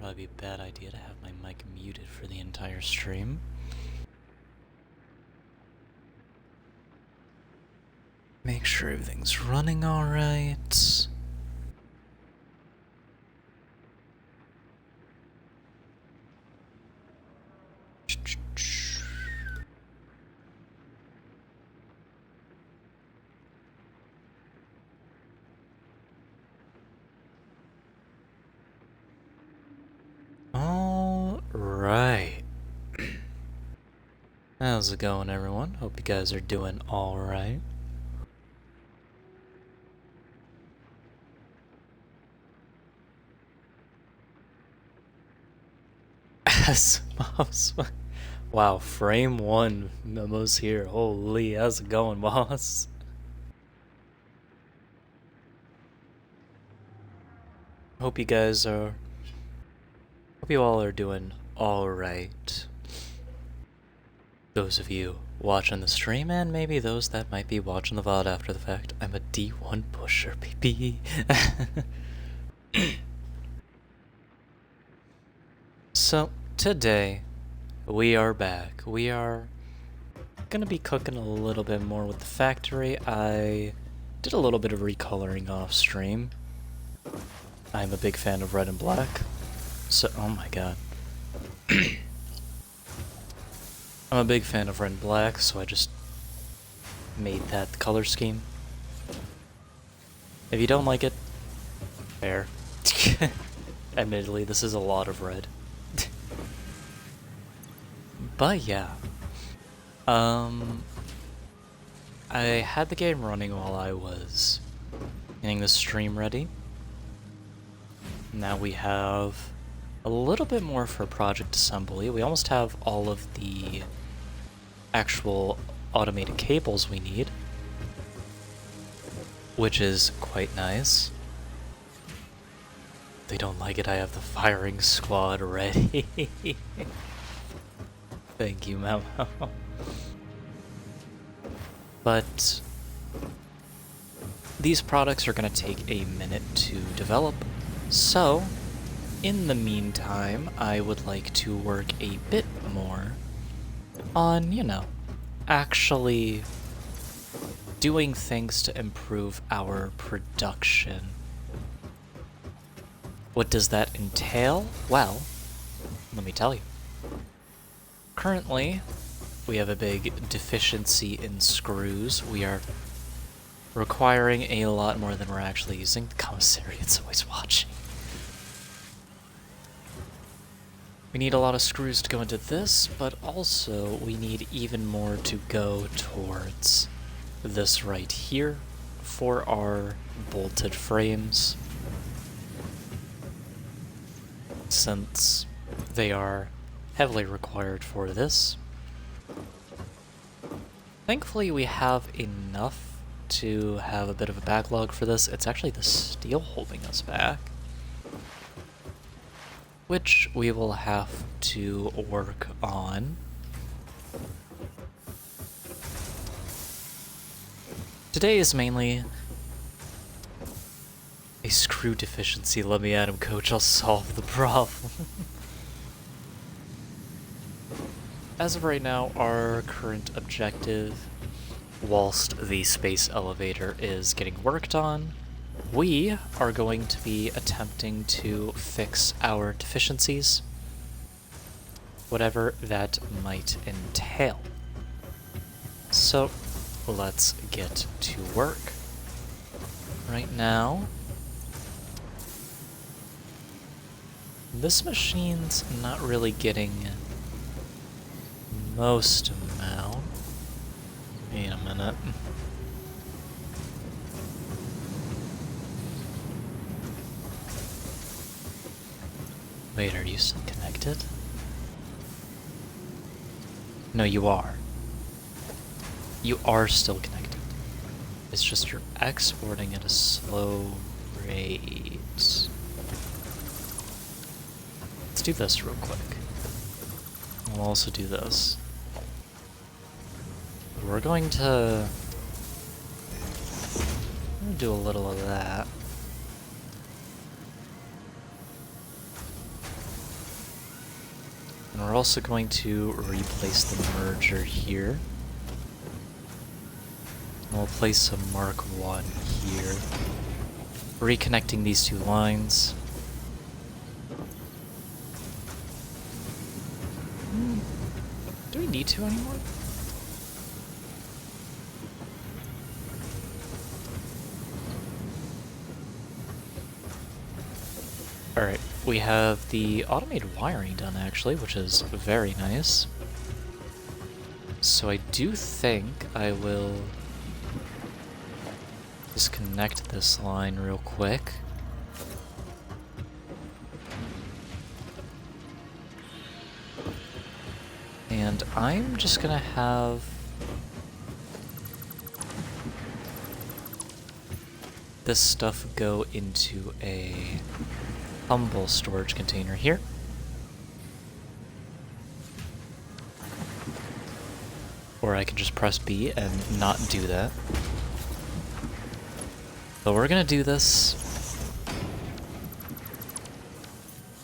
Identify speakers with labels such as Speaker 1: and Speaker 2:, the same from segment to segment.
Speaker 1: Probably be a bad idea to have my mic muted for the entire stream. Make sure everything's running alright. Alright. How's it going, everyone? Hope you guys are doing alright. Wow, frame one memos here. Holy, how's it going, boss? Hope you guys are. Hope you all are doing alright. Those of you watching the stream, and maybe those that might be watching the VOD after the fact, I'm a D1 pusher, baby. So, today, we are back. We are gonna be cooking a little bit more with the factory. I did a little bit of recoloring off stream. I'm a big fan of red and black. So, oh my god. I'm a big fan of red and black, so I just made that color scheme. If you don't like it, fair. Admittedly, this is a lot of red. But yeah. I had the game running while I was getting the stream ready. Now we have a little bit more for project assembly. We almost have all of the actual automated cables we need, which is quite nice. If they don't like it, I have the firing squad ready. Thank you, Memo. But these products are going to take a minute to develop, so in the meantime, I would like to work a bit more on, you know, actually doing things to improve our production. What does that entail? Well, let me tell you. Currently, we have a big deficiency in screws. We are requiring a lot more than we're actually using. The commissariat's always watching. We need a lot of screws to go into this, but also we need even more to go towards this right here for our bolted frames, since they are heavily required for this. Thankfully, we have enough to have a bit of a backlog for this. It's actually the steel holding us back, which we will have to work on. Today is mainly a screw deficiency. Let me at him, coach. I'll solve the problem. As of right now, our current objective, whilst the space elevator is getting worked on, we are going to be attempting to fix our deficiencies, whatever that might entail. So, let's get to work. Right now, this machine's not really getting most amount. Wait a minute. Wait, are you still connected? No, you are. You are still connected. It's just you're exporting at a slow rate. Let's do this real quick. We'll also do this. We're going to do a little of that. we're also going to replace the merger here. We'll place a Mark 1 here. Reconnecting these two lines. Do we need to anymore? Alright, we have the automated wiring done actually, which is very nice. So I do think I will disconnect this line real quick. And I'm just gonna have this stuff go into a humble storage container here. Or I can just press B and not do that. But we're gonna do this.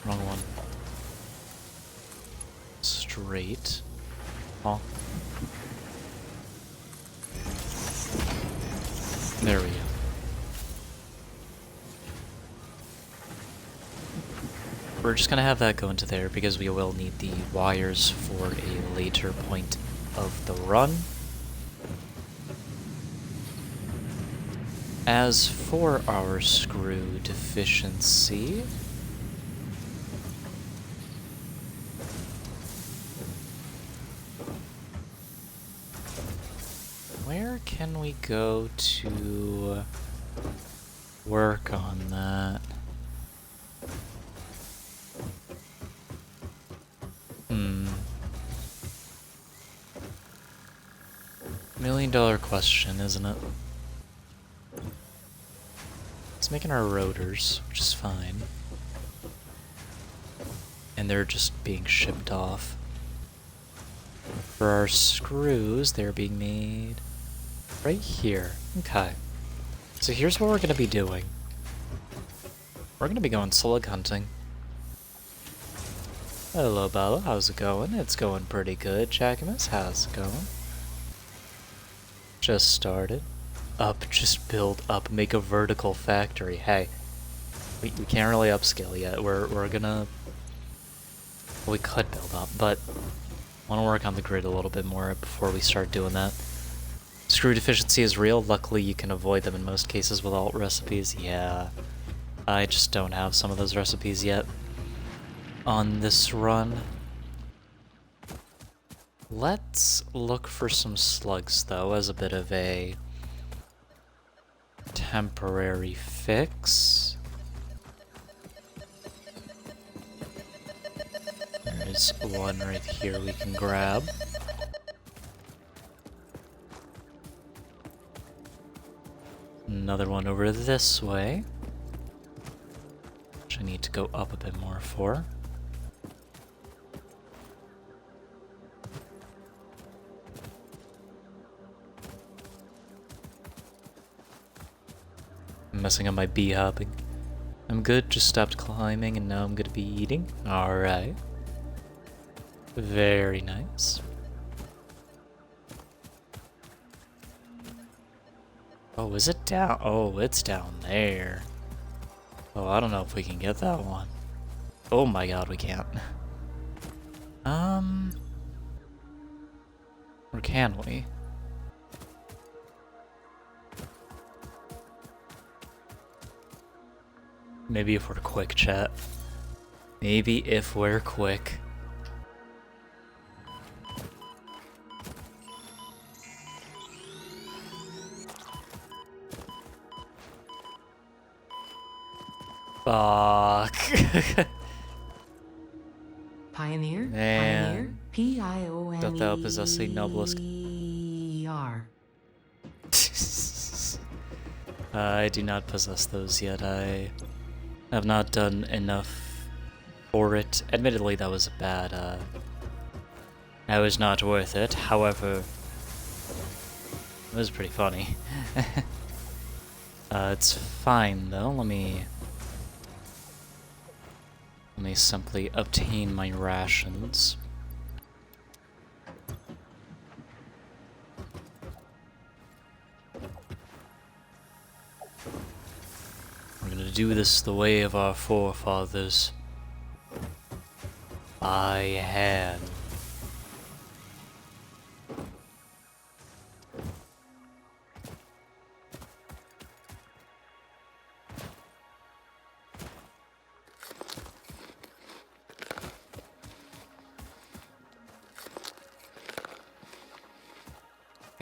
Speaker 1: Wrong one. Straight. Oh. There we go. We're just gonna have that go into there because we will need the wires for a later point of the run. As for our screw deficiency, where can we go to work on that? $1 million question, isn't it? It's making our rotors, which is fine. And they're just being shipped off. For our screws, they're being made right here. Okay. So here's what we're going to be doing. We're going to be going slug hunting. Hello, Bella. How's it going? It's going pretty good. Jackamus, how's it going? Just started. Up, just build up, make a vertical factory. Hey, we can't really upscale yet. We're gonna... Well, we could build up, but I want to work on the grid a little bit more before we start doing that. Screw deficiency is real. Luckily, you can avoid them in most cases with alt recipes. Yeah, I just don't have some of those recipes yet on this run. Let's look for some slugs, though, as a bit of a temporary fix. There's one right here we can grab. Another one over this way, which I need to go up a bit more for. I'm messing up my bee hopping. I'm good, just stopped climbing and now I'm gonna be eating. Alright. Very nice. Oh, is it down? Oh, it's down there. Oh, I don't know if we can get that one. Oh my god, we can't. Or can we? Maybe if we're quick, chat. Maybe if we're quick. Fuck.
Speaker 2: Pioneer?
Speaker 1: Man.
Speaker 2: Pioneer? P-I-O-N-E-R.
Speaker 1: Doth thou possess a noblest... I do not possess those yet. I have not done enough for it. Admittedly, that was a bad, that was not worth it. However, it was pretty funny. It's fine, though. Let me simply obtain my rations. We're gonna do this the way of our forefathers. By hand.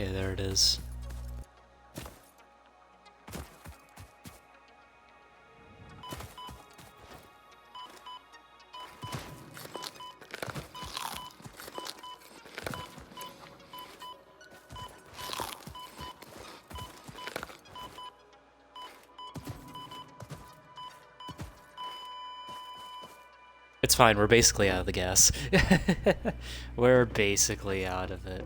Speaker 1: Okay, there it is. It's fine, we're basically out of the gas. We're basically out of it.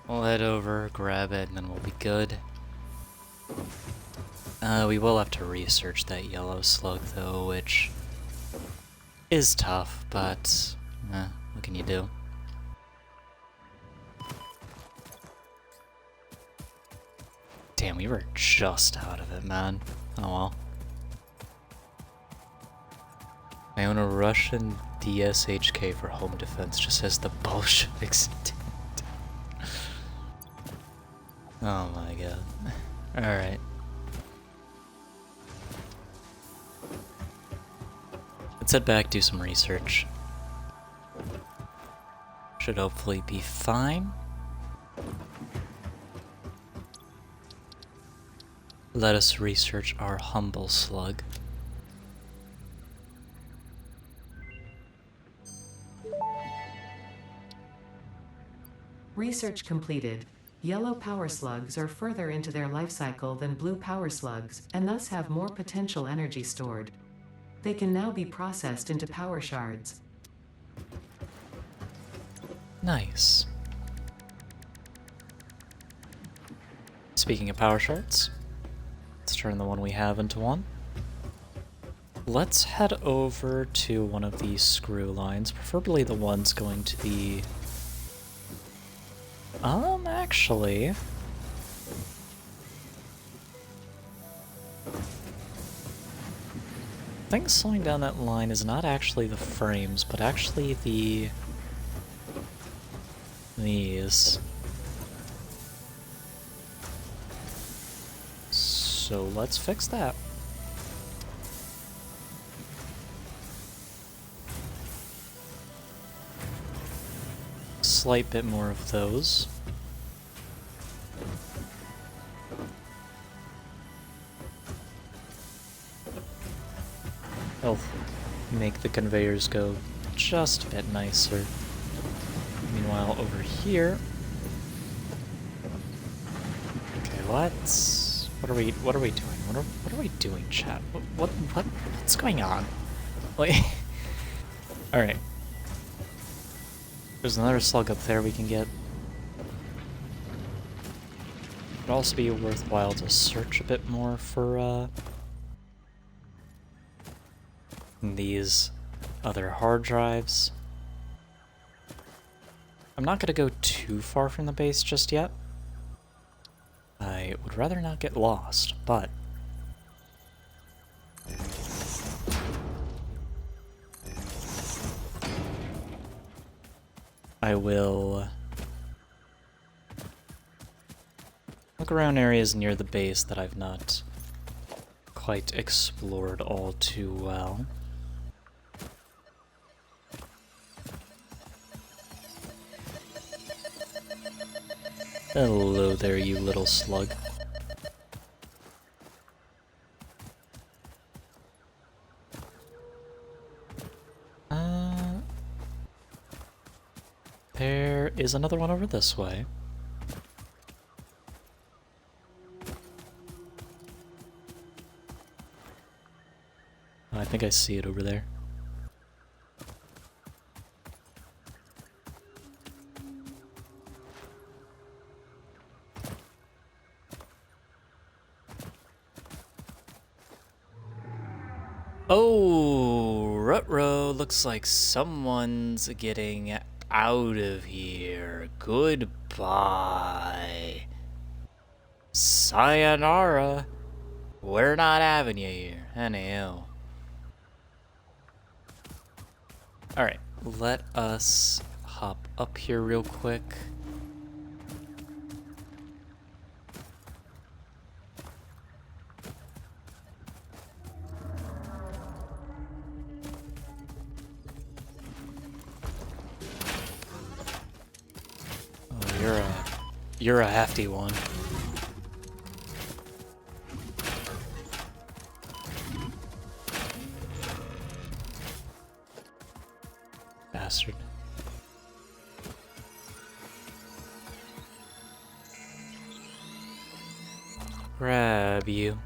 Speaker 1: We'll head over, grab it, and then we'll be good. We will have to research that yellow slug, though, which is tough, but what can you do? Damn, we were just out of it, man. Oh well. I own a Russian DSHK for home defense, just as the Bolsheviks did. Oh my god. Alright. Let's head back, do some research. Should hopefully be fine. Let us research our humble slug.
Speaker 2: Research completed. Yellow power slugs are further into their life cycle than blue power slugs, and thus have more potential energy stored. They can now be processed into power shards.
Speaker 1: Nice. Speaking of power shards, let's turn the one we have into one. Let's head over to one of these screw lines, preferably the ones going to the... actually... I think slowing down that line is not actually the frames, but actually these. So let's fix that. Slight bit more of those. They'll make the conveyors go just a bit nicer. Meanwhile, over here... Okay, what are we doing? What are we doing, chat? What's going on? Like... Alright. There's another slug up there we can get. It'd also be worthwhile to search a bit more for, these other hard drives. I'm not gonna go too far from the base just yet. I would rather not get lost, but... I will look around areas near the base that I've not quite explored all too well. Hello there, you little slug. There is another one over this way. I think I see it over there. Oh, ruh-roh, looks like someone's getting out of here. Goodbye. Sayonara. We're not having you here. Anyhow. Alright, let us hop up here real quick. Oh, you're a hefty one. Bastard. Grab you.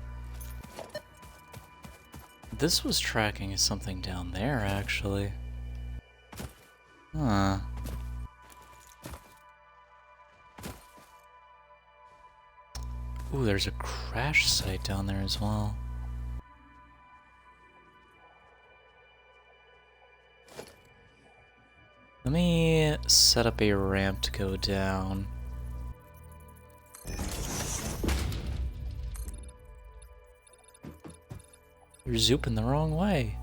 Speaker 1: This was tracking something down there, actually. Huh. Ooh, there's a crash site down there as well. Let me set up a ramp to go down. You're zooping the wrong way.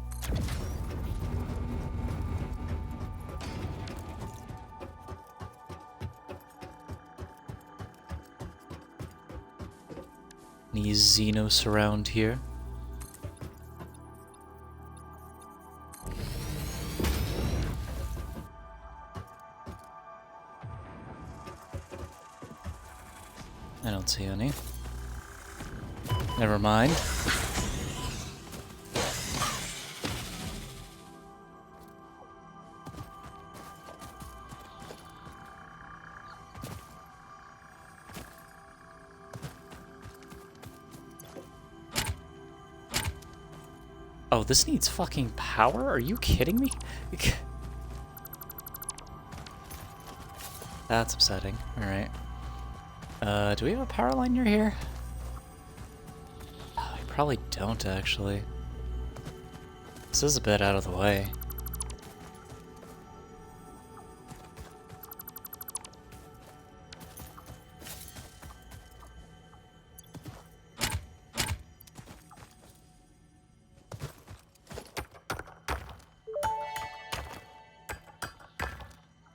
Speaker 1: Any Xenos around here? I don't see any. Never mind. Oh, this needs fucking power? Are you kidding me? That's upsetting. Alright. Do we have a power line near here? Oh, we probably don't, actually. This is a bit out of the way.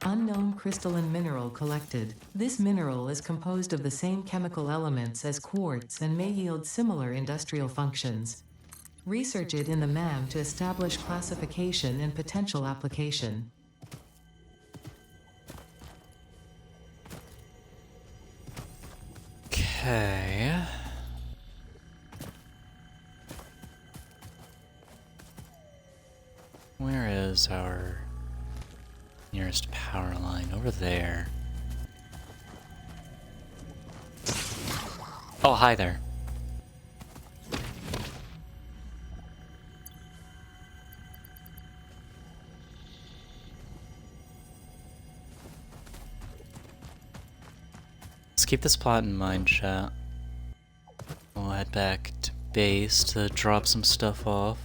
Speaker 2: Unknown crystalline mineral collected. This mineral is composed of the same chemical elements as quartz and may yield similar industrial functions. Research it in the MAM to establish classification and potential application.
Speaker 1: Okay. Where is our nearest power line? Over there. Oh, hi there. Let's keep this plot in mind, chat. We'll head back to base to drop some stuff off.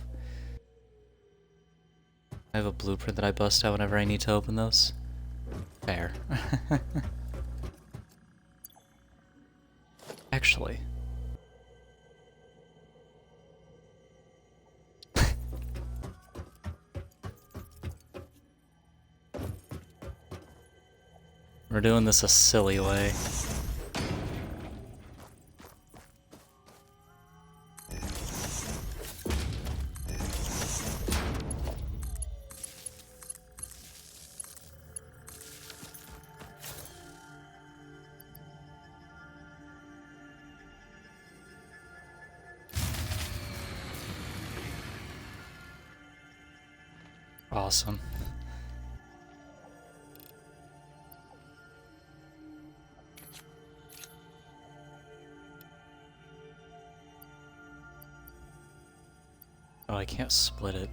Speaker 1: I have a blueprint that I bust out whenever I need to open those. Fair. Actually. We're doing this a silly way. Awesome. Oh, I can't split it.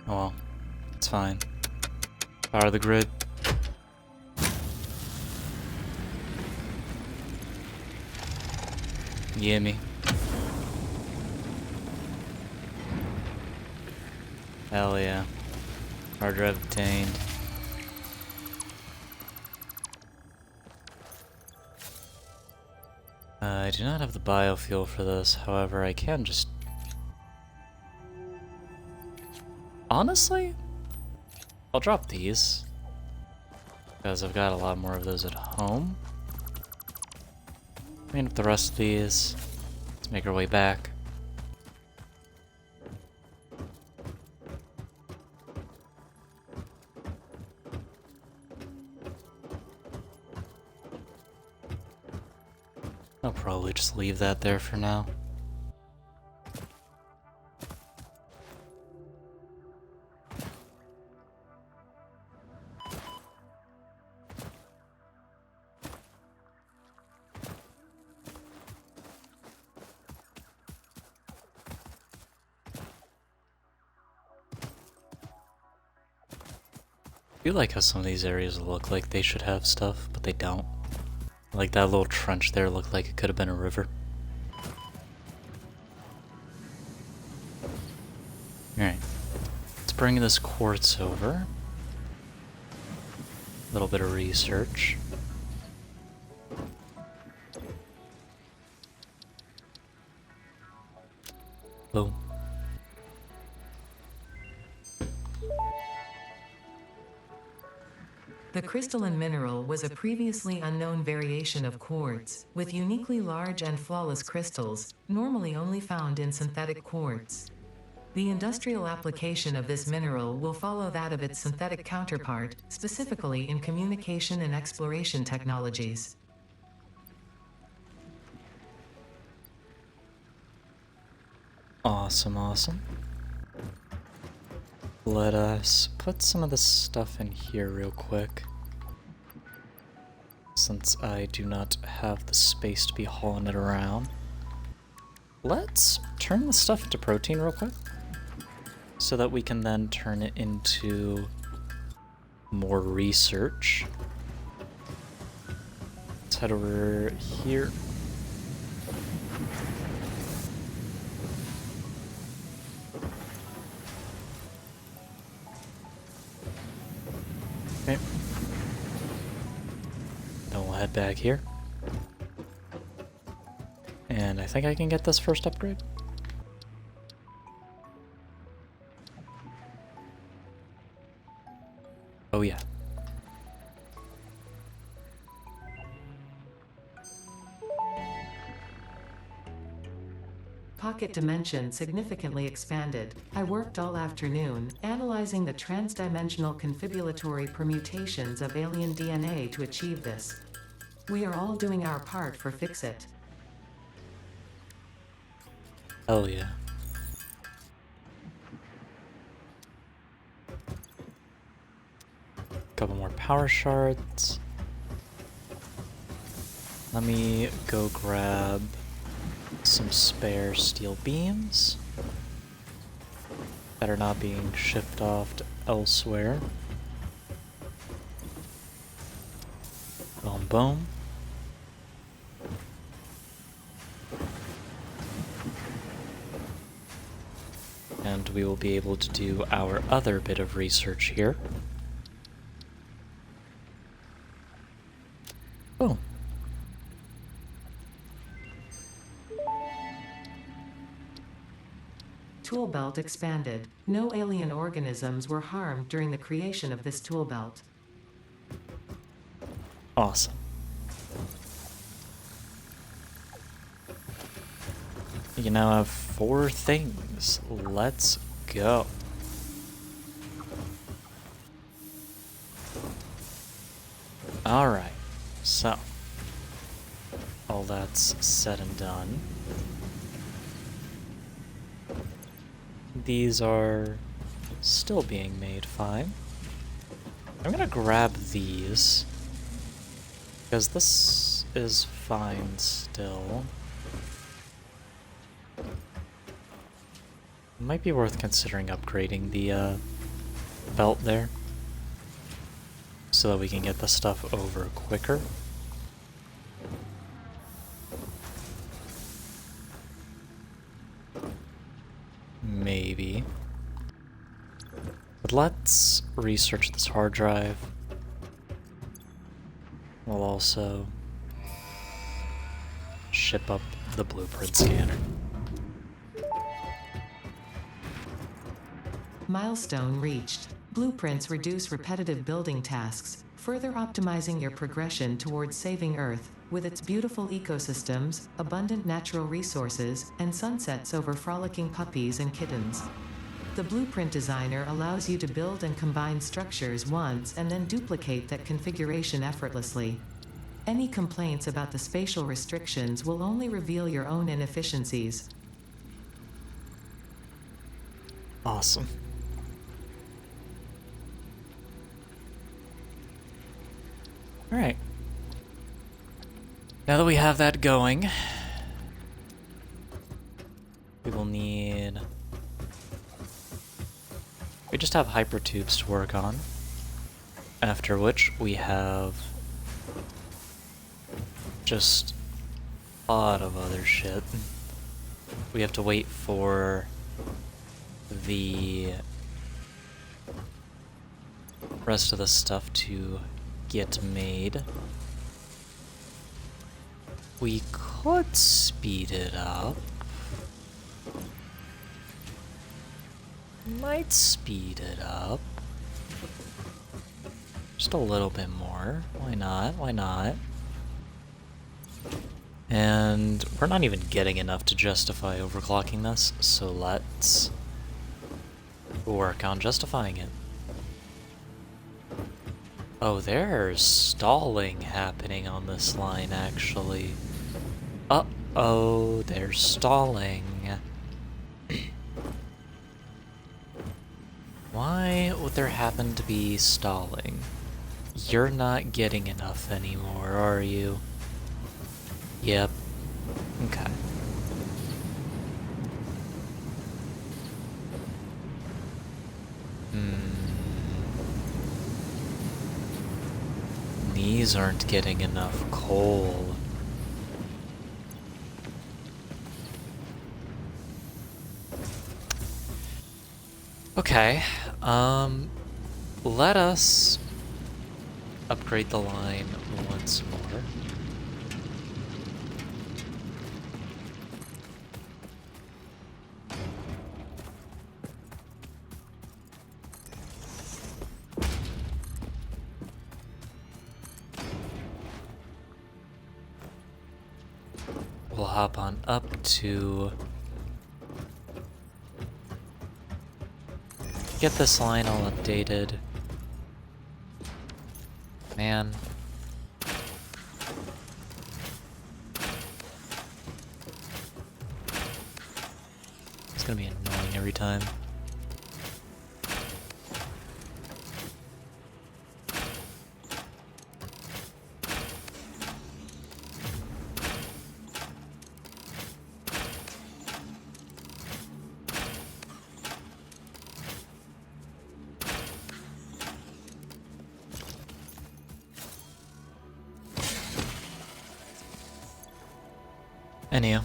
Speaker 1: Oh well, it's fine. Power the grid. Gimme. Hell yeah. Hard drive obtained. I do not have the biofuel for this, however, I can just... Honestly, I'll drop these, because I've got a lot more of those at home. Clean up the rest of these. Let's make our way back. I'll probably just leave that there for now. I do like how some of these areas look like they should have stuff, but they don't. Like that little trench there looked like it could have been a river. Alright, let's bring this quartz over. A little bit of research. Boom.
Speaker 2: The crystalline mineral was a previously unknown variation of quartz, with uniquely large and flawless crystals, normally only found in synthetic quartz. The industrial application of this mineral will follow that of its synthetic counterpart, specifically in communication and exploration technologies.
Speaker 1: Awesome, awesome. Let us put some of this stuff in here real quick, since I do not have the space to be hauling it around. Let's turn the stuff into protein real quick, so that we can then turn it into more research. Let's head over here. Okay. Then we'll head back here. And I think I can get this first upgrade. Oh yeah.
Speaker 2: Pocket dimension significantly expanded. I worked all afternoon, analyzing the transdimensional confibulatory permutations of alien DNA to achieve this. We are all doing our part for Fix-It.
Speaker 1: Hell yeah. Couple more power shards. Let me go grab some spare steel beams that are not being shipped off to elsewhere. Boom, boom. And we will be able to do our other bit of research here. Boom.
Speaker 2: Tool belt expanded. No alien organisms were harmed during the creation of this tool belt.
Speaker 1: Awesome. You now have 4 things. Let's go. Alright, so all that's said and done. These are still being made fine. I'm gonna grab these, because this is fine still. Might be worth considering upgrading the belt there, so that we can get the stuff over quicker. Maybe. But let's research this hard drive. We'll also ship up the blueprint scanner.
Speaker 2: Milestone reached. Blueprints reduce repetitive building tasks, further optimizing your progression towards saving Earth, with its beautiful ecosystems, abundant natural resources, and sunsets over frolicking puppies and kittens. The blueprint designer allows you to build and combine structures once and then duplicate that configuration effortlessly. Any complaints about the spatial restrictions will only reveal your own inefficiencies.
Speaker 1: Awesome. Alright. Now that we have that going, we will need... We just have hypertubes to work on. After which we have just a lot of other shit. We have to wait for the rest of the stuff to get made. We could speed it up. Might speed it up. Just a little bit more. Why not? Why not? And we're not even getting enough to justify overclocking this, so let's work on justifying it. Oh, there's stalling happening on this line, actually. Uh-oh, there's stalling. Why would there happen to be stalling? You're not getting enough anymore, are you? Yep. Okay. These aren't getting enough coal. Okay, let us upgrade the line once more. We'll hop on up to get this line all updated. Man. It's gonna be annoying every time. Anyhow.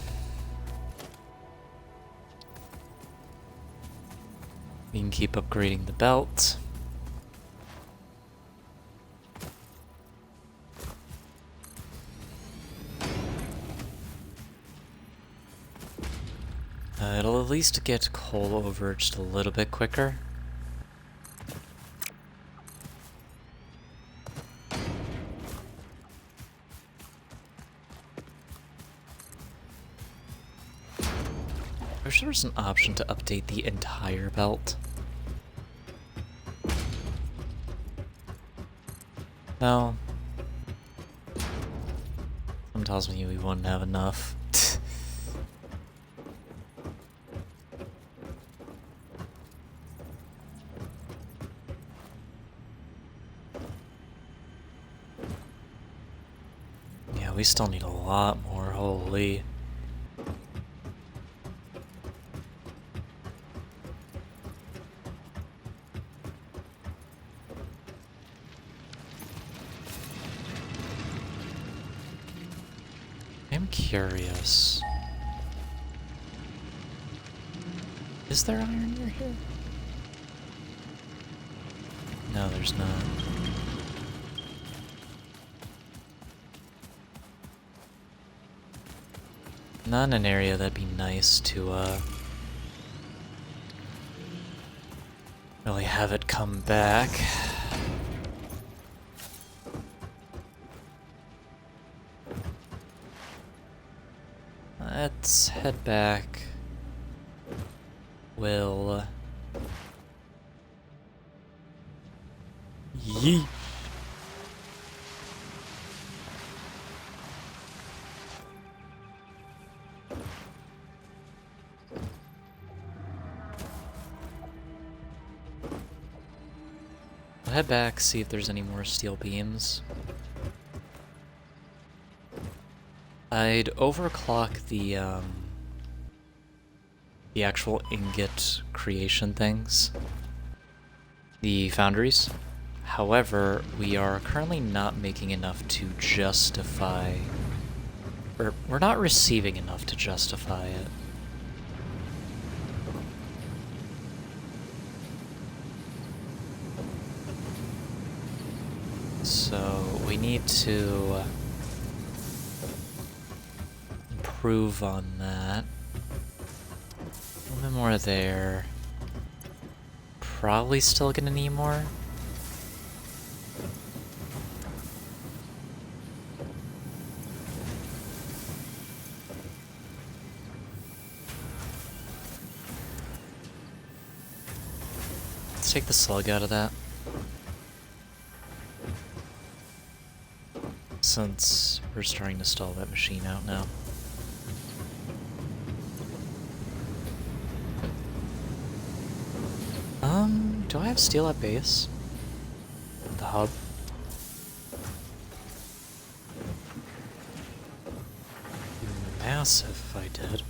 Speaker 1: We can keep upgrading the belt. It'll at least get coal over just a little bit quicker. I wish there was an option to update the entire belt. No. Something tells me we wouldn't have enough. Yeah, we still need a lot more, holy. I'm curious. Is there iron near here? No, there's not. Not an area that'd be nice to, really have it come back. Let's head back. We'll... Yeet! We'll head back, see if there's any more steel beams. I'd overclock the actual ingot creation things, the foundries. However, we are currently not making enough to justify, or we're not receiving enough to justify it. So we need to improve on that. A little bit more there. Probably still gonna need more. Let's take the slug out of that. Since we're starting to stall that machine out now. Do I have steel at base? The hub? Massive if I did.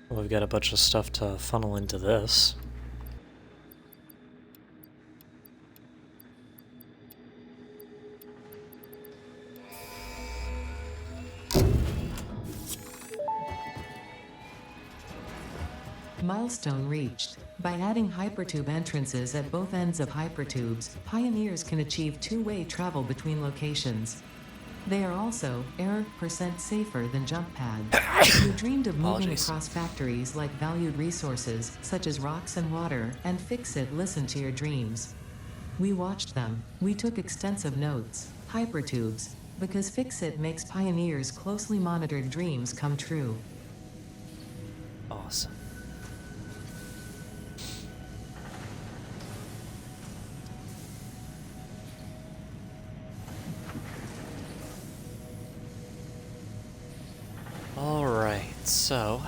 Speaker 1: Well, we've got a bunch of stuff to funnel into this.
Speaker 2: Milestone reached. By adding hypertube entrances at both ends of hypertubes, pioneers can achieve two-way travel between locations. They are also % safer than jump pads. You dreamed of moving across factories like valued resources, such as rocks and water, and Fix-It listened to your dreams. We watched them. We took extensive notes. Hypertubes. Because Fix-It makes pioneers' closely monitored dreams come true.
Speaker 1: Awesome. Alright, so...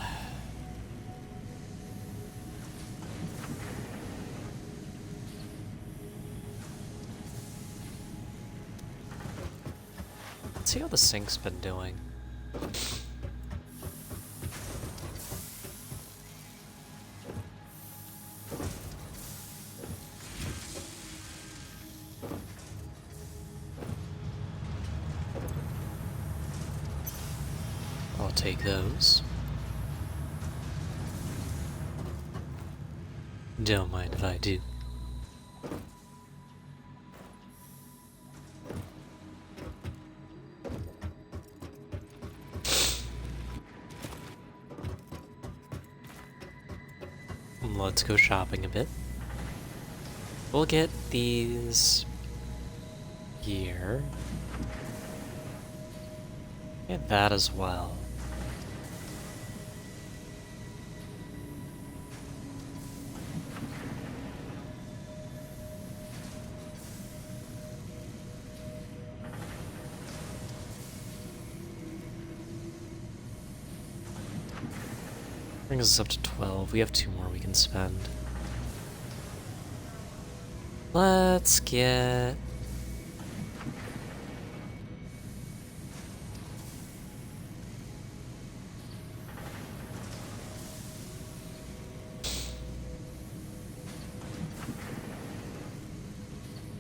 Speaker 1: let's see how the sink's been doing. I'll take those. Don't mind if I do. Let's go shopping a bit. We'll get these here. Get that as well. Brings us up to 12. We have 2 more we can spend. Let's get...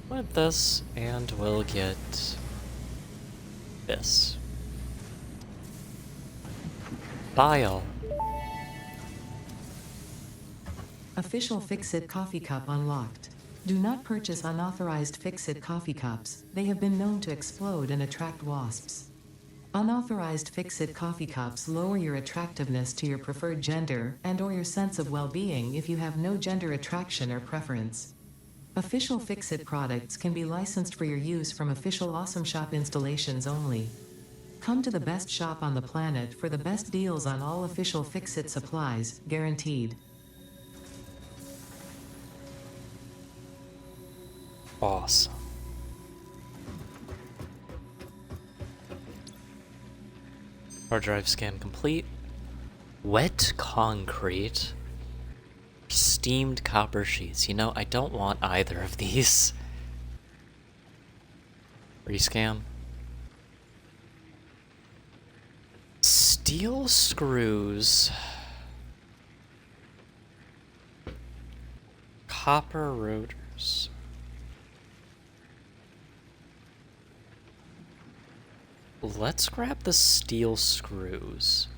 Speaker 1: with this, and we'll get this. Bile.
Speaker 2: Official Fix-It coffee cup unlocked. Do not purchase unauthorized Fix-It coffee cups. They have been known to explode and attract wasps. Unauthorized Fix-It coffee cups lower your attractiveness to your preferred gender and/or your sense of well-being if you have no gender attraction or preference. Official Fix-It products can be licensed for your use from official Awesome Shop installations only. Come to the best shop on the planet for the best deals on all official Fix-It supplies, guaranteed.
Speaker 1: Awesome. Hard drive scan complete. Wet concrete. Steamed copper sheets. You know, I don't want either of these. Rescan. Steel screws. Copper rotors. Let's grab the steel screws.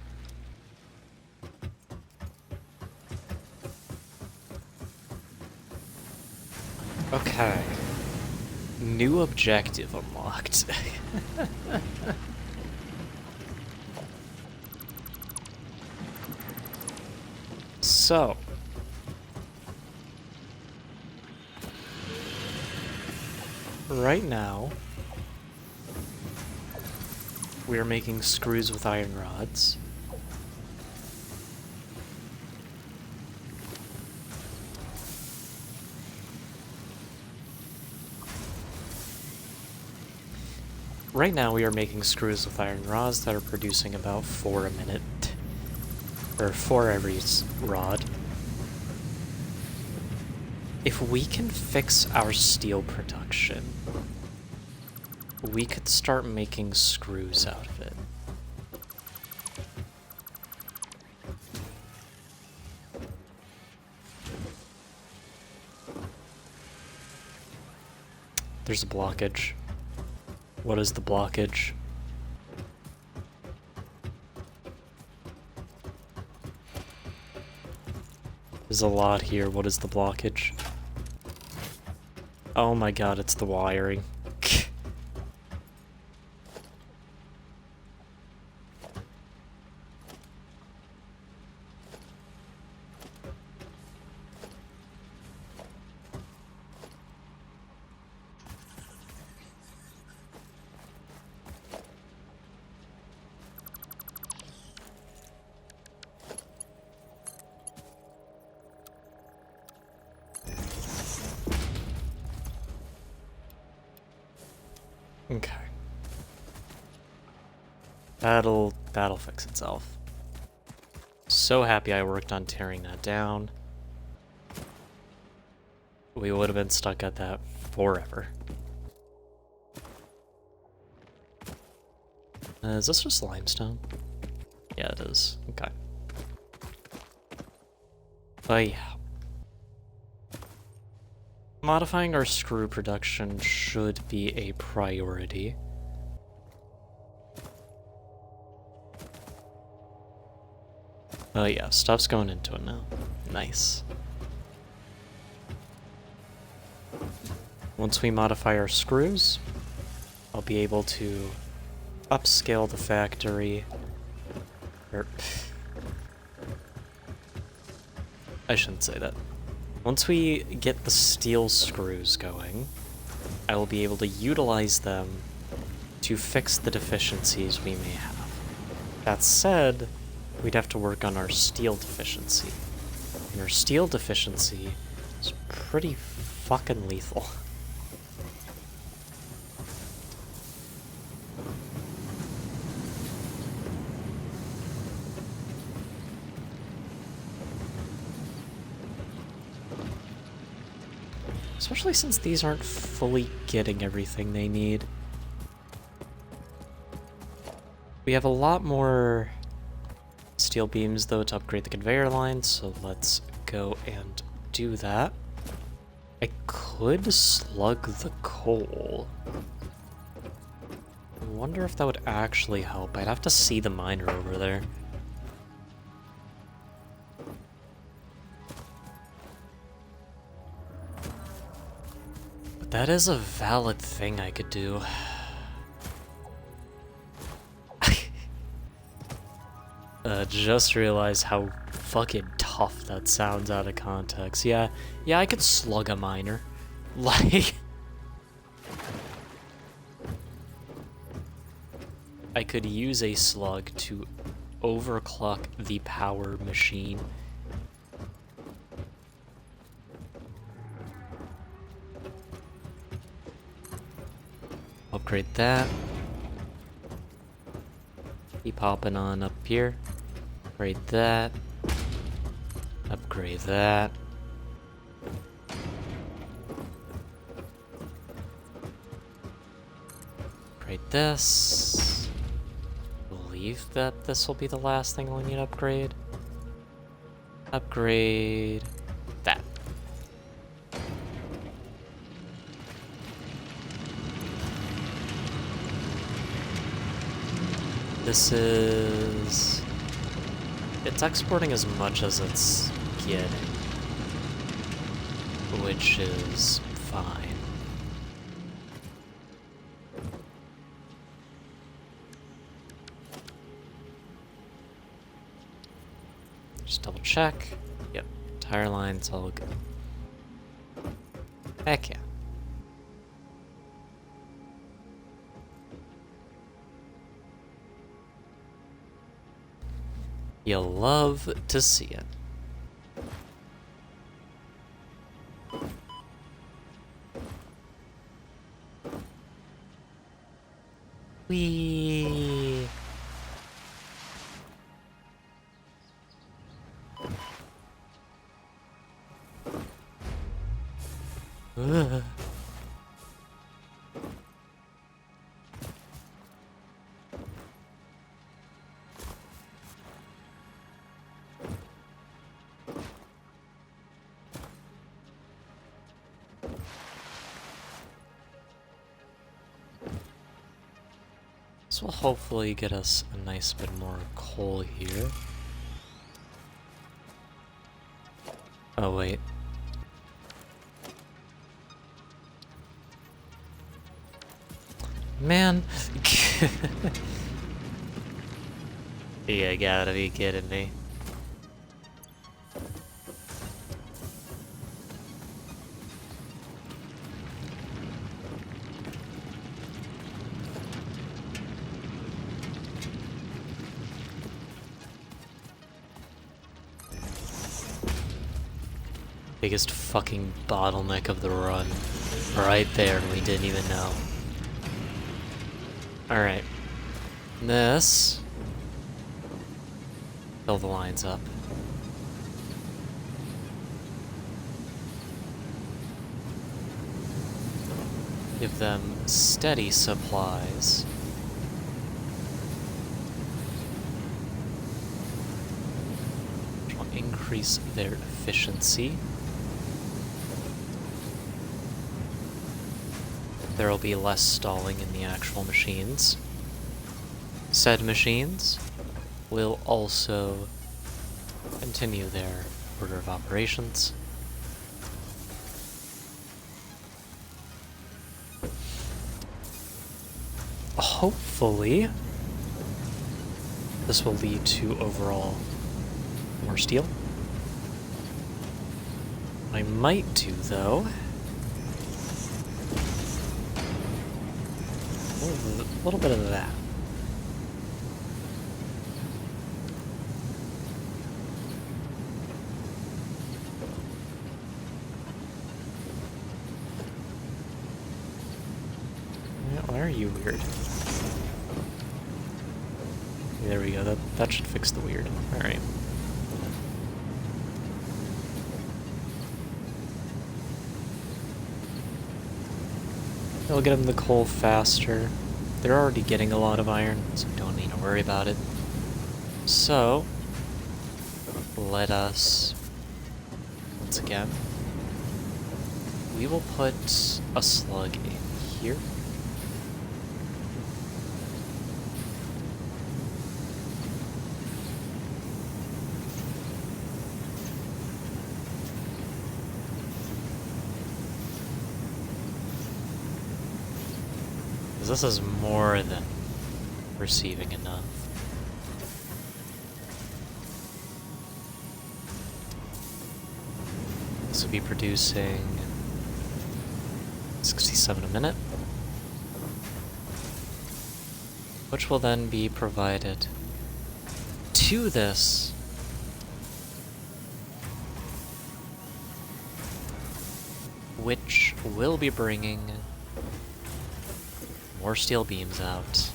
Speaker 1: Okay. New objective unlocked. So. Right now, we are making screws with iron rods. Right now we are making screws with iron rods that are producing about 4 a minute. Or 4 every rod. If we can fix our steel production, we could start making screws out of it. There's a blockage. What is the blockage? There's a lot here. What is the blockage? Oh my god, it's the wiring. Okay. That'll fix itself. So happy I worked on tearing that down. We would have been stuck at that forever. Is this just limestone? Yeah, it is. Okay. But yeah. Modifying our screw production should be a priority. Oh yeah, stuff's going into it now. Nice. Once we modify our screws, I'll be able to upscale the factory. I shouldn't say that. Once we get the steel screws going, I will be able to utilize them to fix the deficiencies we may have. That said, we'd have to work on our steel deficiency. And our steel deficiency is pretty fucking lethal. Especially since these aren't fully getting everything they need. We have a lot more steel beams, though, to upgrade the conveyor line, so let's go and do that. I could slug the coal. I wonder if that would actually help. I'd have to see the miner over there. That is a valid thing I could do. Just realized how fucking tough that sounds out of context. Yeah, I could slug a miner. Like... I could use a slug to overclock the power machine. Upgrade that. Keep hopping on up here. Upgrade that. Upgrade that. Upgrade this. Believe that this will be the last thing we need to upgrade. Upgrade that. This is... It's exporting as much as it's getting, which is fine. Just double check. Yep, tire line's all good. Heck yeah. You'll love to see it. Whee! Ugh. This will hopefully get us a nice bit more coal here. Oh, wait. Man. You gotta be kidding me. Biggest fucking bottleneck of the run. Right there, and we didn't even know. Alright. This. Fill the lines up. Give them steady supplies. Which will increase their efficiency. There will be less stalling in the actual machines. Said machines will also continue their order of operations. Hopefully, this will lead to overall more steel. What I might do, though, a little bit of that. Why are you weird? There we go. That should fix the weird. All right. It'll get them the coal faster. They're already getting a lot of iron, so we don't need to worry about it. So, let us, once again, we will put a slug in here. 'Cause this is more than receiving enough. This will be producing 67 a minute, which will then be provided to this which will be bringing more steel beams out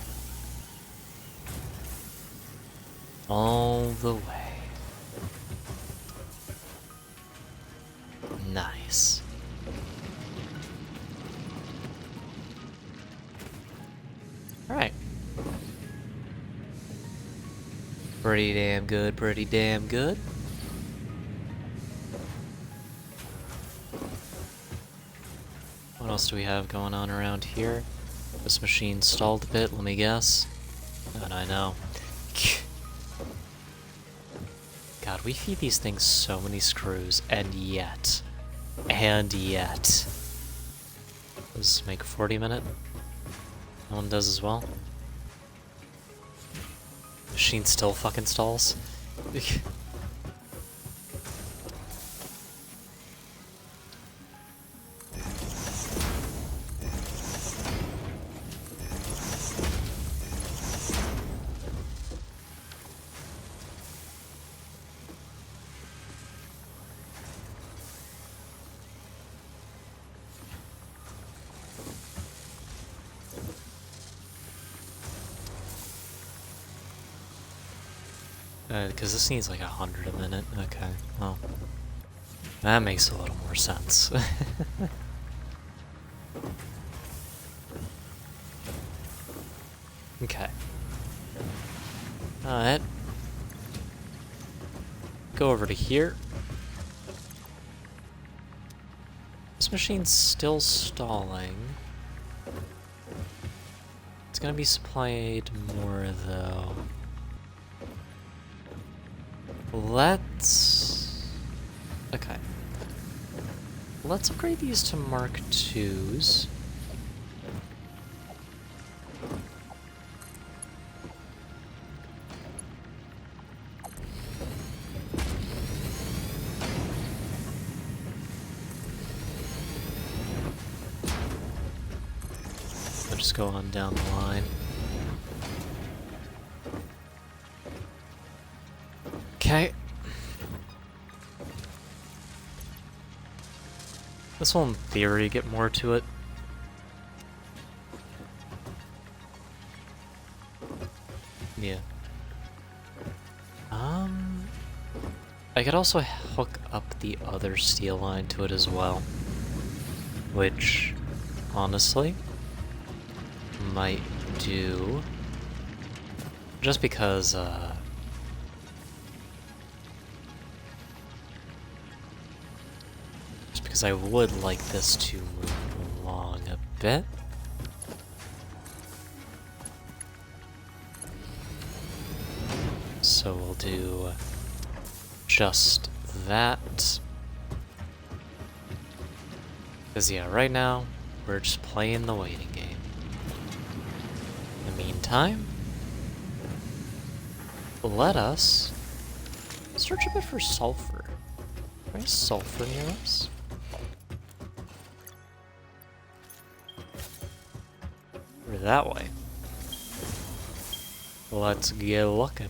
Speaker 1: all the way. Nice. Alright. Pretty damn good, pretty damn good. What else do we have going on around here? This machine stalled a bit, let me guess. And I know. God, we feed these things so many screws, and yet. Does this make 40 a minute? That one does as well. Machine still fucking stalls. Because this needs like 100 a minute. Okay, well. That makes a little more sense. Okay. Alright. Go over to here. This machine's still stalling. It's gonna be supplied more though. Okay. Let's upgrade these to Mark IIs. I'll just go on down the line. Okay. This will, in theory, get more to it. Yeah. I could also hook up the other steel line to it as well. Which, honestly, might do. Just because, I would like this to move along a bit. So we'll do just that. Because yeah, right now, we're just playing the waiting game. In the meantime, let us search a bit for sulfur. Is sulfur near us? Or that way. Let's get looking.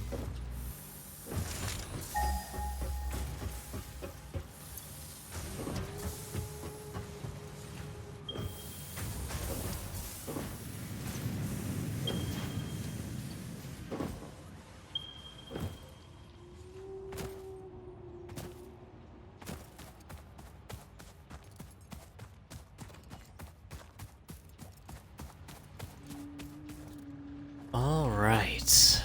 Speaker 1: All right.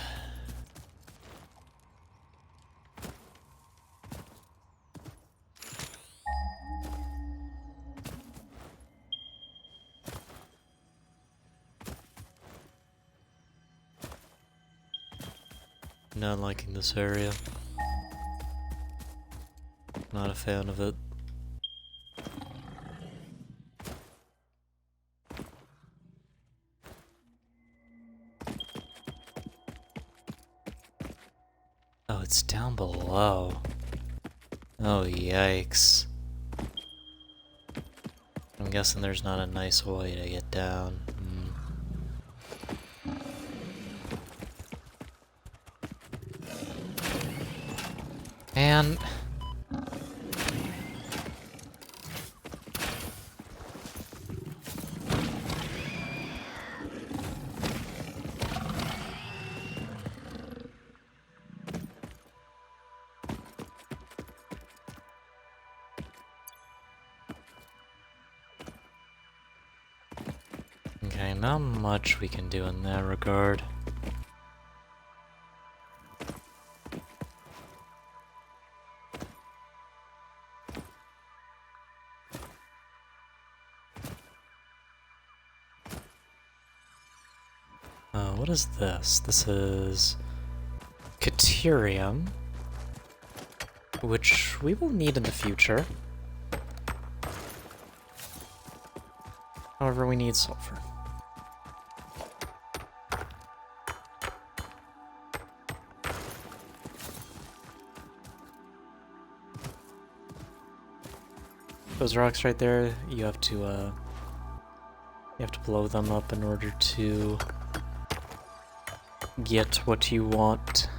Speaker 1: Not liking this area. Not a fan of it. it's down below. Oh, yikes. I'm guessing there's not a nice way to get down. Man. Okay, not much we can do in that regard. What is this? This is Caterium, which we will need in the future. However, we need sulfur. Those rocks right there, you have to blow them up in order to get what you want.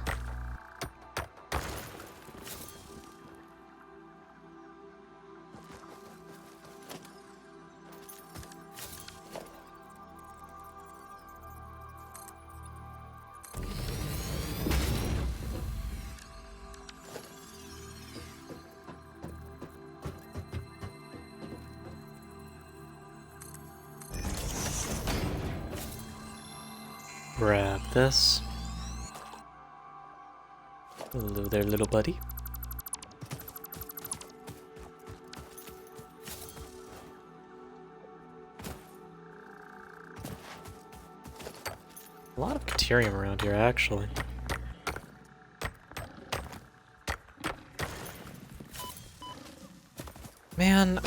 Speaker 1: Grab this. Hello there, little buddy. A lot of Caterium around here, actually. Man.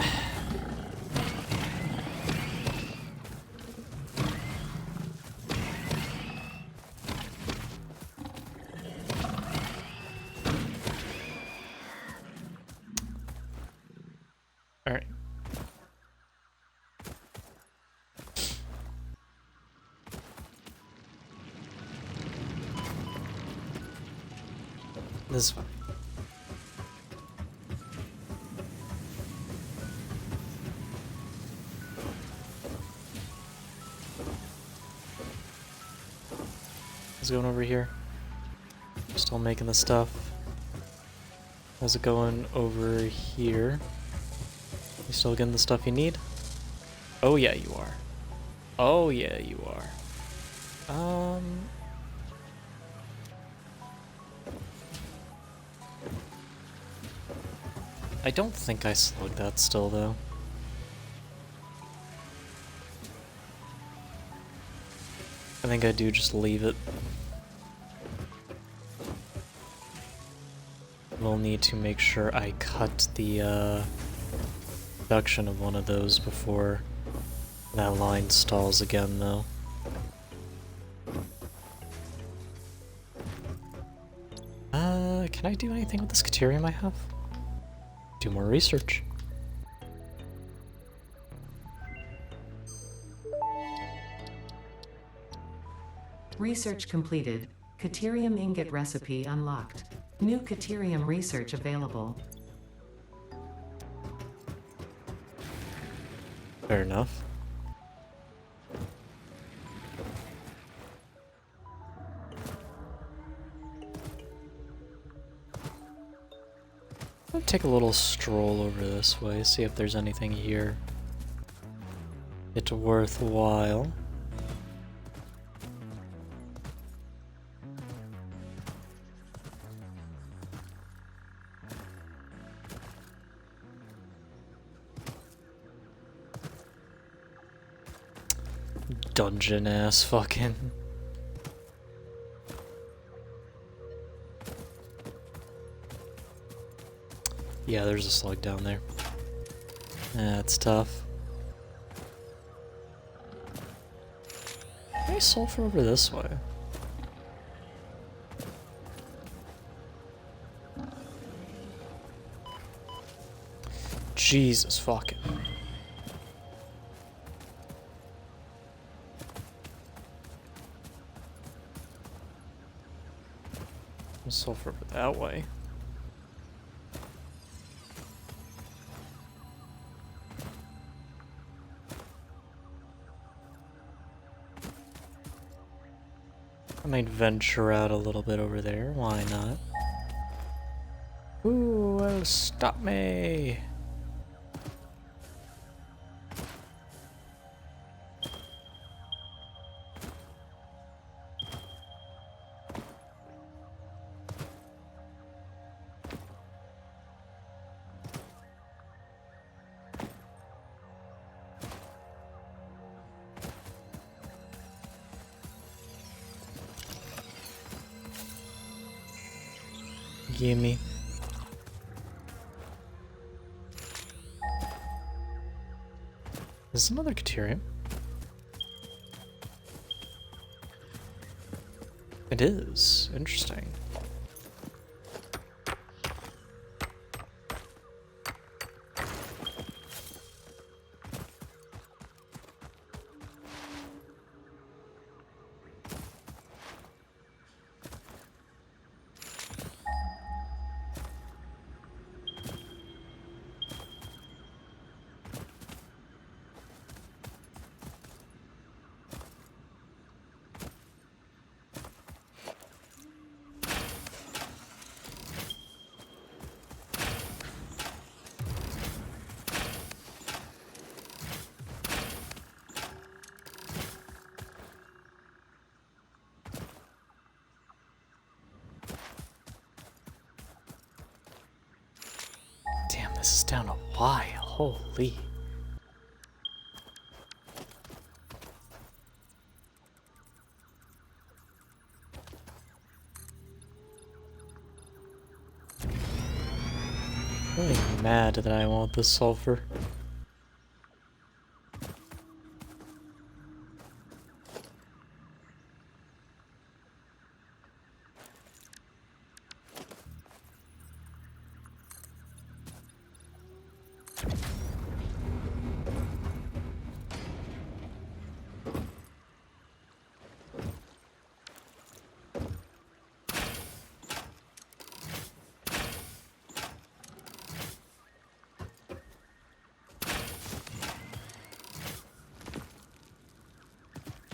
Speaker 1: Alright. This one. What's going over here? Still making the stuff. How's it going over here? You still getting the stuff you need? Oh yeah, you are. Oh yeah, you are. I don't think I slugged that still, though. I think I do just leave it. We'll need to make sure I cut the, production of one of those before that line stalls again, though. Can I do anything with this Caterium I have? Do more research.
Speaker 2: Research completed. Caterium ingot recipe unlocked. New Caterium research available.
Speaker 1: Fair enough. I'll take a little stroll over this way, see if there's anything here. It's worthwhile. Dungeon ass fucking. Yeah, there's a slug down there. That's tough. Maybe sulfur over this way. Jesus fucking. Sulfur that way. I might venture out a little bit over there. Why not? Ooh, well, stop me. Gimme. This is another Caterium. It is. Interesting. Damn, this is down a while. Holy. Really mad that I want the sulfur.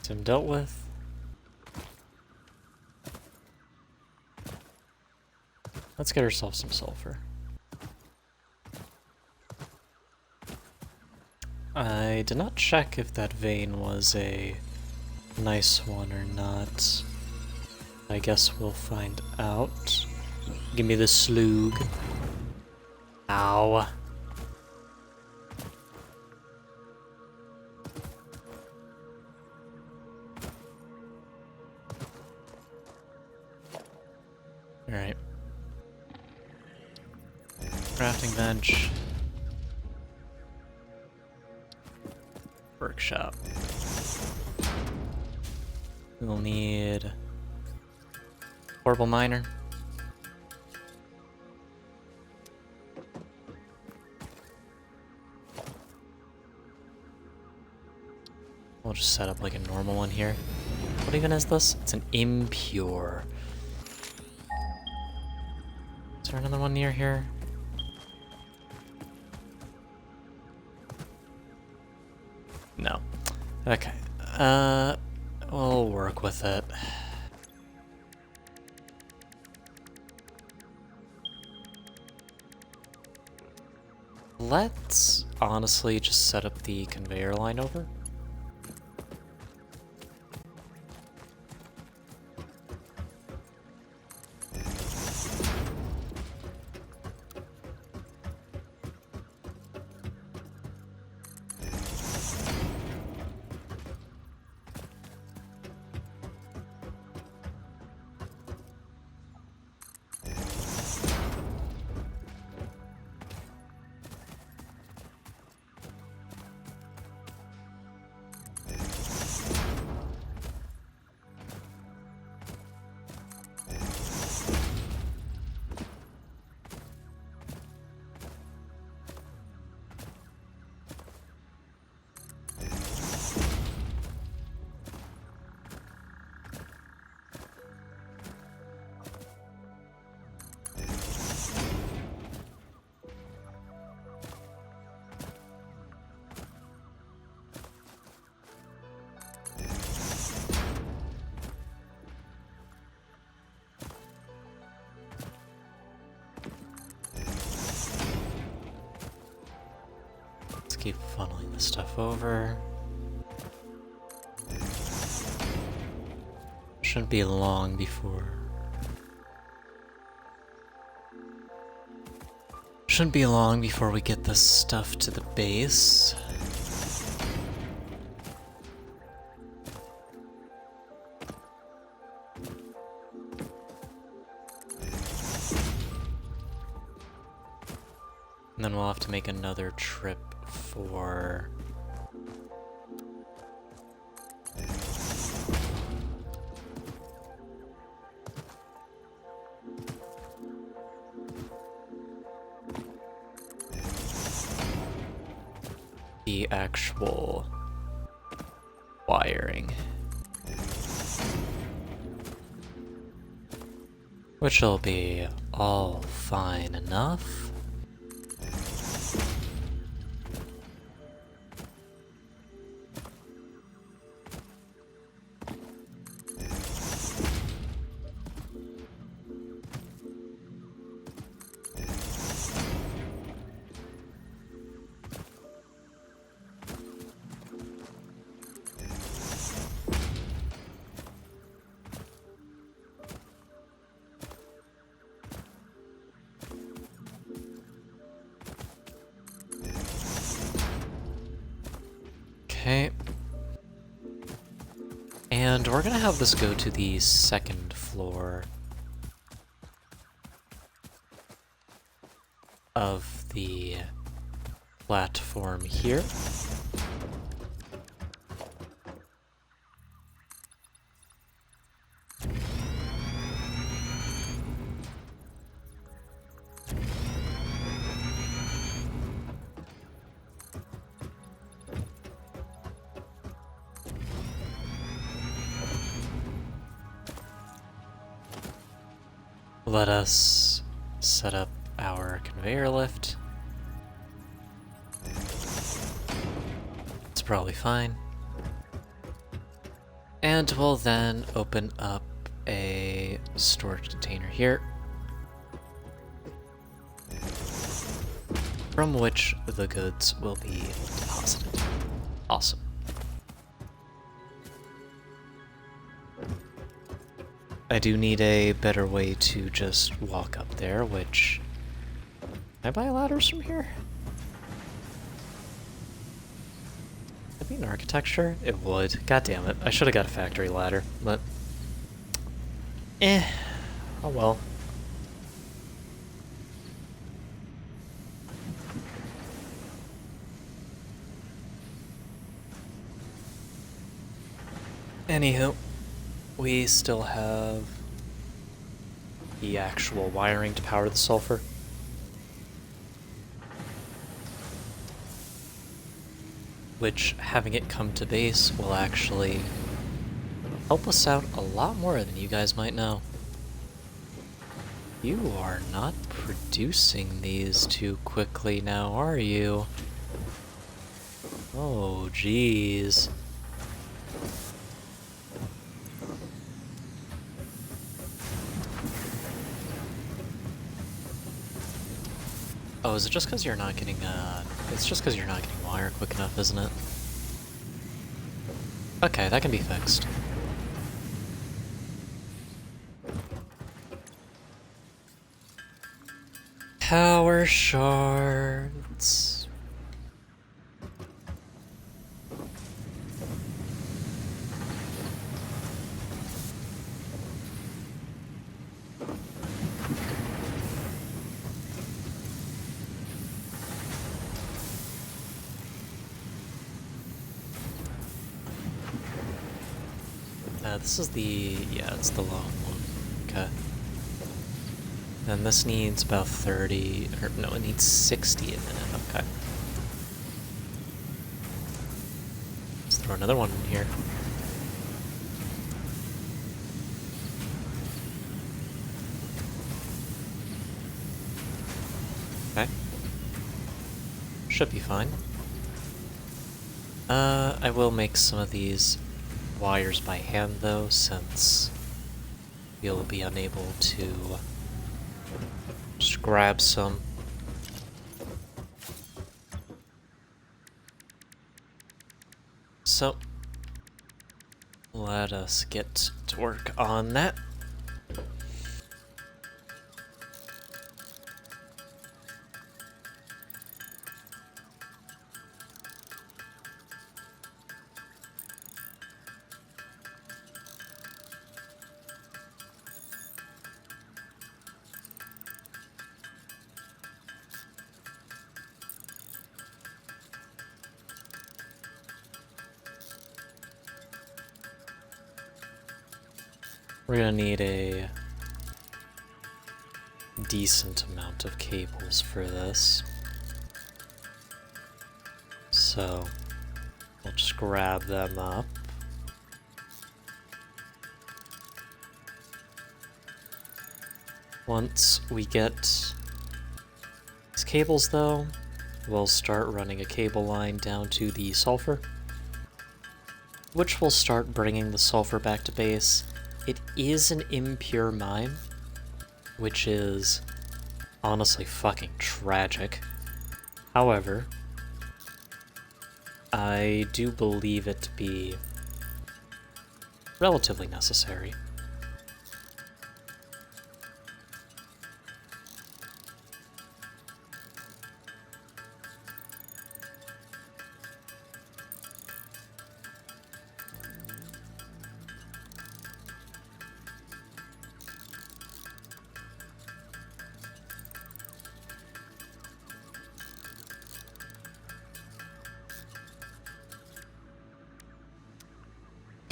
Speaker 1: Him dealt with. Let's get ourselves some sulfur. I did not check if that vein was a nice one or not. I guess we'll find out. Give me the slug. Ow. Alright. Crafting bench. Workshop. We'll need portable miner. We'll just set up like a normal one here. What even is this? It's an impure. Is there another one near here? No. Okay. We'll work with it. Let's honestly just set up the conveyor line over. keep funneling this stuff over. Shouldn't be long before... Shouldn't be long before we get this stuff to the base. And then we'll have to make another trip for... the actual wiring. Which will be all fine enough. Okay. And we're gonna have this go to the second floor of the platform here. Let us set up our conveyor lift. It's probably fine. And we'll then open up a storage container here, from which the goods will be deposited. Awesome. I do need a better way to just walk up there, which... Can I buy ladders from here? Would it be an architecture? It would. God damn it. I should have got a factory ladder, but... oh well. Anywho. We still have the actual wiring to power the sulfur. Which, having it come to base, will actually help us out a lot more than you guys might know. You are not producing these too quickly now, are you? Oh, jeez. Oh, is it just because you're not getting, it's just because you're not getting wire quick enough, isn't it? Okay, that can be fixed. Power shards. This is the... yeah, it's the long one. Okay. And this needs about 30... or no, it needs 60 a minute. Okay. Let's throw another one in here. Okay. Should be fine. I will make some of these wires by hand though, since you'll be unable to just grab some. Let us get to work on that. We're gonna need a decent amount of cables for this. So we'll just grab them up. Once we get these cables though, we'll start running a cable line down to the sulfur, which will start bringing the sulfur back to base. It is an impure mine, which is honestly fucking tragic. However, I do believe it to be relatively necessary.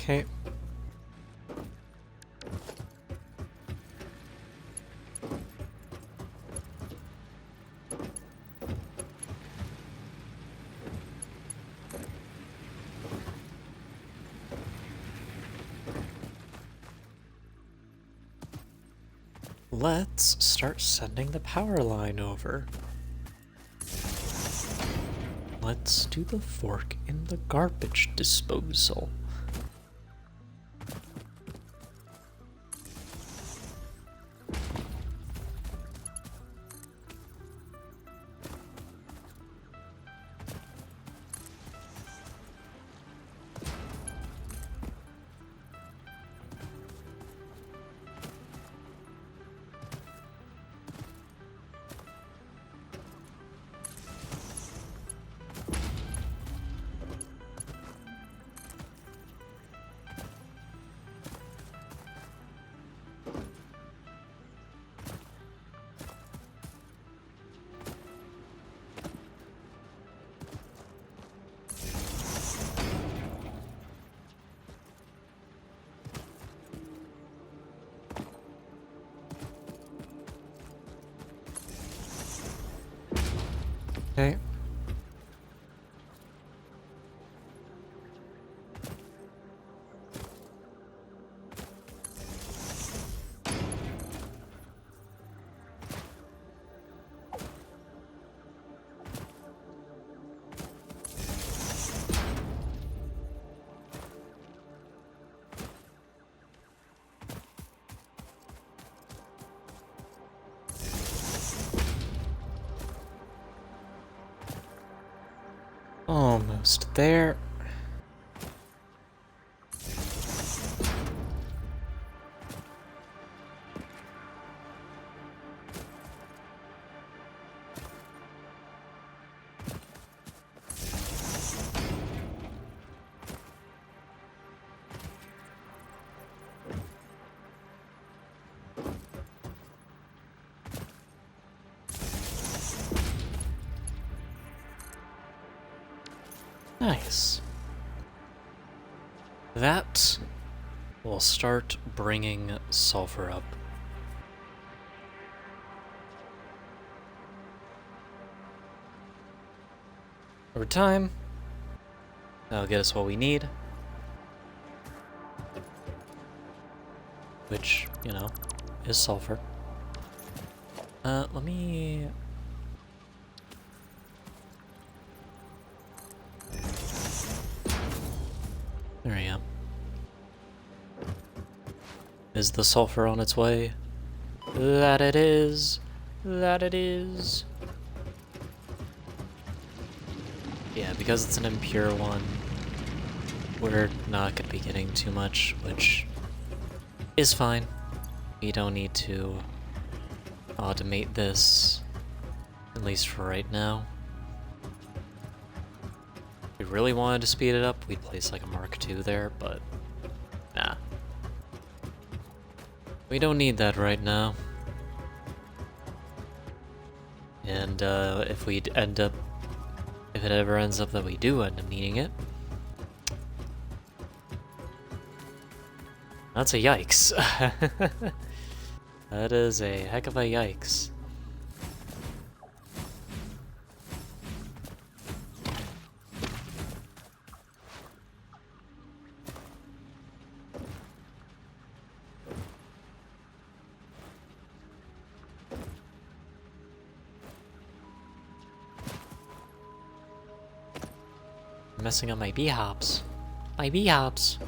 Speaker 1: Okay. Let's start sending the power line over. Let's do the fork in the garbage disposal. Okay. Almost there. Nice. That will start bringing sulfur up. Over time, that'll get us what we need. Which, you know, is sulfur. Let me... There I am. Is the sulfur on its way? That it is. That it is. Yeah, because it's an impure one, we're not going to be getting too much, which is fine. We don't need to automate this, at least for right now. If we really wanted to speed it up, we'd place like a Mark II there, but nah. We don't need that right now. And if it ever ends up that we do end up needing it, that's a yikes. That is a heck of a yikes. Messing up my bee hops. My bee hops.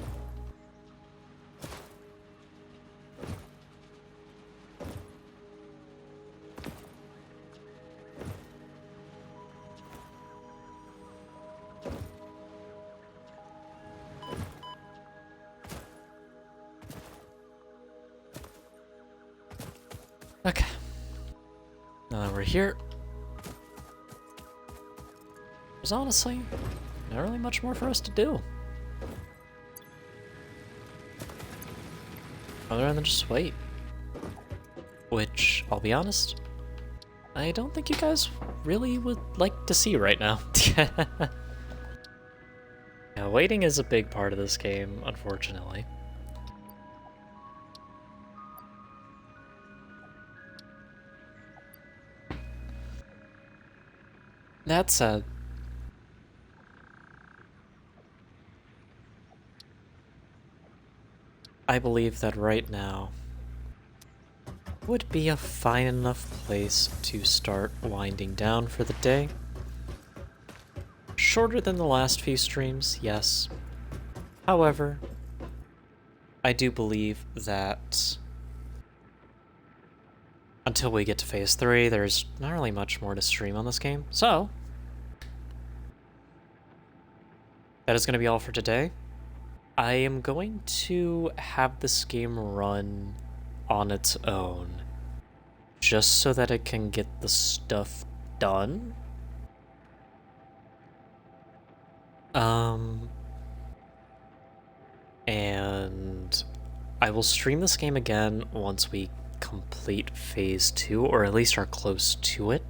Speaker 1: Okay. Now that we're here, there's honestly not really much more for us to do. Other than just wait. Which, I'll be honest, I don't think you guys really would like to see right now. Yeah, waiting is a big part of this game, unfortunately. That said, I believe that right now would be a fine enough place to start winding down for the day. Shorter than the last few streams, yes. However, I do believe that until we get to Phase 3, there's not really much more to stream on this game. So, that is going to be all for today. I am going to have this game run on its own, just so that it can get the stuff done. And I will stream this game again once we complete Phase 2, or at least are close to it.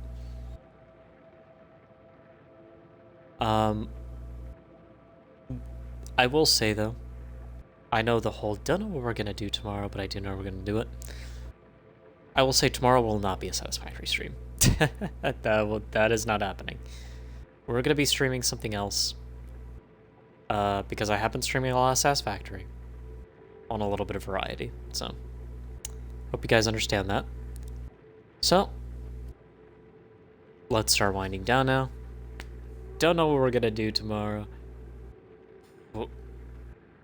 Speaker 1: I will say, though, I know the whole don't know what we're going to do tomorrow, but I do know we're going to do it. I will say tomorrow will not be a Satisfactory stream. That is not happening. We're going to be streaming something else. Because I have been streaming a lot of Satisfactory on a little bit of variety, so hope you guys understand that. So, let's start winding down now. Don't know what we're gonna do tomorrow. Oh,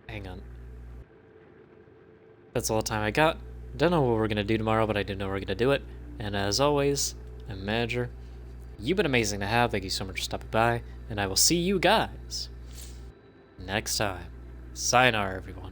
Speaker 1: hang on. That's all the time I got. Don't know what we're gonna do tomorrow, but I do know we're gonna do it. And as always, I'm Manager. You've been amazing to have. Thank you so much for stopping by, and I will see you guys next time. Sayonara, everyone.